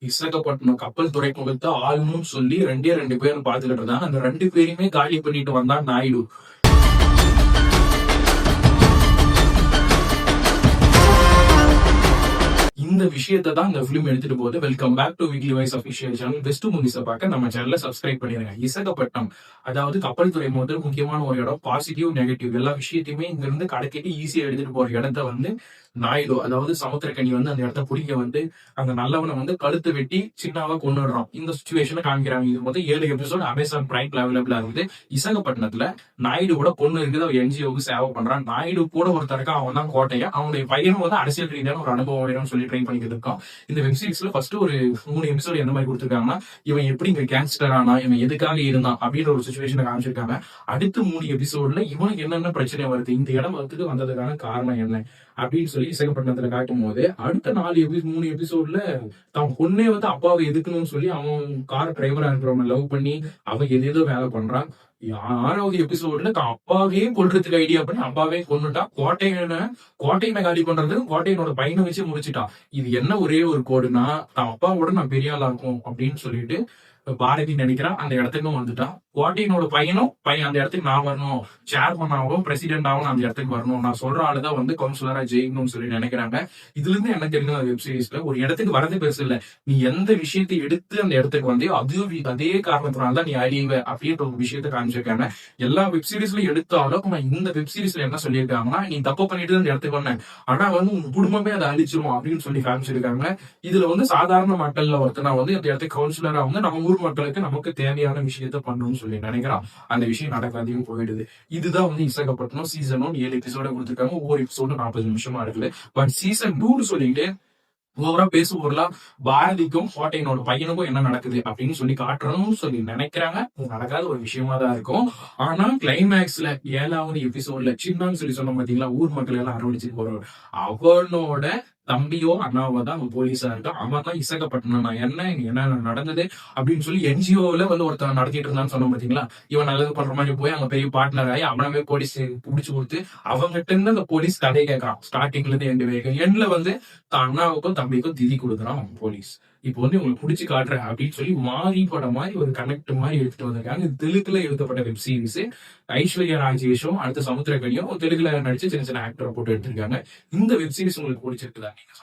விசாகப்பட்டினம் கப்பல் துறைமுகத்தை ஆளணும்னு சொல்லி ரெண்டு பேரும் பாத்துக்கிட்டு இருந்தாங்க. அந்த 2 பேரையுமே காலி பண்ணிட்டு வந்தான் நாயுடு. இந்த விஷயத்தை தான் இந்த பிலிம் எடுத்துட்டு போகுது. Welcome back to weekly wise official channel. Best மூவிஸை பார்க்க நம்ம சேனலை சப்ஸ்கிரைப் பண்ணிருங்க. விசாகப்பட்டினம் அதாவது கப்பல் துறை முதல் முக்கியமான ஒரு இடம். பாசிட்டிவ் நெகட்டிவ் எல்லா விஷயத்தையுமே இங்க இருந்து கடைக்கிட்டு ஈஸியா எடுத்துட்டு போற இடத்த நாயுடு அதாவது சமுத்திரக்கனி அந்த இடத்த பிடிக்க அந்த நல்லவனை கழுத்து வெட்டி சின்னாவா கொண்டுடுறான். இந்த சுச்சுவேஷனை காமிக்கிறாங்க. இது மொத்தம் 7 எபிசோட் அமேசான் பிரைம்ல அவைலபிளா இருக்குது. விசாகப்பட்டினத்துல நாயுடு கூட பொண்ணு இருக்குது. அவர் என்ஜிஓக்கு சேவை பண்றான். நாயுடு கூட ஒருத்தருக்கா அவன் தான் கோட்டையன். அவனுடைய பையனும் அரசியல் ரீதியான ஒரு அனுபவம் வேணும்னு சொல்லி ட்ரை பண்ணிக்கிட்டு இருக்கான். இந்த வெப்சீரிஸ்ல ஃபர்ஸ்ட் ஒரு 3 எபிசோட் எந்த மாதிரி கொடுத்துருக்காங்கன்னா, இவன் எப்படி இங்க கேங்ஸ்டர் ஆனா, இவன் எதுக்காக இருந்தான் அப்படின்ற ஒரு சுச்சுவேஷனை காமிச்சிருக்காங்க. அடுத்த 3 எபிசோட்ல இவனுக்கு என்னென்ன பிரச்சனை வருது, இந்த இடம் வந்ததுக்கான காரணம் என்ன அப்படின்னு சொல்லி விசாகப்பட்டினத்துல காட்டும் போது, அடுத்த 3 எபிசோட்ல தான் பொண்ணே அப்பாவை எதுக்கணும்னு சொல்லி அவன் கார் டிரைவரா இருக்கிறவங்க லவ் பண்ணி அவன் எதேதோ வேலை பண்றான். 6வது எபிசோட்ல தான் அப்பாவே கொல்றதுக்கு ஐடியா பண்ணி அப்பாவே கொண்டுட்டான். கோட்டையினை காலி பண்றது கோட்டையனோட பையனை வச்சு முடிச்சுட்டான். இது என்ன ஒரே ஒரு கோடுனா, தான் அப்பாவோட நான் பெரிய ஆளா இருக்கும் அப்படின்னு சொல்லிட்டு பாரதி நினைக்கிறான். அந்த இடத்துக்கும் வந்துட்டான். கோட்டையினோட பையன் அந்த இடத்துக்கு நான் வரணும், சேர்மன் ஆகும், பிரசிடென்ட் ஆகும், அந்த இடத்துக்கு வரணும், நான் சொல்ற ஆளுதான் கவுன்சிலரா ஜெயிக்கணும்னு சொல்லி நினைக்கிறாங்க. இதுல இருந்து என்ன தெரியும், வெப் சீரிஸ்ல ஒரு இடத்துக்கு வரதே பெருசு இல்ல, நீ எந்த விஷயத்தை எடுத்து அந்த இடத்துக்கு அதே காரணத்தினால்தான் நீ அழிவ அப்படின்ற ஒரு விஷயத்த காமிச்சிருக்காங்க. எல்லா வெப் சீரிஸ்லயும் எடுத்தாலும் இந்த வெப் சீரிஸ்ல என்ன சொல்லியிருக்காங்கன்னா, நீ தப்பு பண்ணிட்டு அந்த இடத்துக்கு வந்தேன், ஆனா உன் குடும்பமே அதை அழிச்சிரும் அப்படின்னு சொல்லி காமிச்சிருக்காங்க. இதுல சாதாரண மக்கள்ல ஒருத்தனா அந்த இடத்துக்கு கவுன்சிலரா நம்ம ஊர் மக்களுக்கு நமக்கு தேவையான விஷயத்த பண்ணணும்னு சொல்லி நினைக்கிறான். அந்த விஷயம் நடக்காதையும் போயிடுது. இதுதான் விசாகப்பட்டினம் சீசன் 1 7 எபிசோட கொடுத்துருக்காங்க. ஒவ்வொரு எபிசோடும் 40 நிமிஷமா இருக்குது. பட் சீசன் 2 சொல்லிட்டு ஓவரா பேசுவோர்லாம் பாரதிக்கும் கோட்டையனோட பையனுக்கும் என்ன நடக்குது அப்படின்னு சொல்லி காட்டணும்னு சொல்லி நினைக்கிறாங்க. நடக்காத ஒரு விஷயமா தான் இருக்கும். ஆனா கிளைமேக்ஸ்ல 7வது எபிசோட்ல சின்னான்னு சொல்லி சொன்ன பாத்தீங்களா, ஊர் மக்கள் எல்லாம் அரவணைச்சு போறவர், அவனோட தம்பியோ அண்ணாவோ தான் அவன் போலீஸா இருக்கான். அவன் தான் விசாகப்பட்டினம் என்ன நடந்தது அப்படின்னு சொல்லி என்ஜிஓல ஒருத்தன் நடத்திட்டு இருந்தான்னு சொன்ன பாத்தீங்களா, இவன் நல்லது பண்ற மாதிரி போய் அங்க பெரிய பார்ட்னர் ஆகி அவனவே போலீஸ் பிடிச்சு கொடுத்து அவங்ககிட்ட இருந்து அந்த போலீஸ் கதை கேட்கறான். ஸ்டார்டிங்ல இருந்து எண்டு வரைக்கும். எண்ட்ல தான் அண்ணாவுக்கும் தம்பிக்கும் திதி கொடுக்குறான் அவன் போலீஸ். இப்போ உங்களுக்கு பிடிச்சி காட்டுறேன் அப்படின்னு சொல்லி மாறி படம் மாதிரி ஒரு கனெக்ட் மாதிரி எடுத்துட்டு வந்திருக்காங்க. இது தெலுங்குல எழுதப்பட்ட வெப் சீரிஸ். ஐஸ்வர்யா ராஜேஷும் அடுத்த சமுத்திரக்கனியும் தெலுங்குல நடிச்சு சின்ன சின்ன ஆக்டரை போட்டு எடுத்திருக்காங்க. இந்த வெப் சீரிஸ் உங்களுக்கு பிடிச்சிருக்குதா நீங்க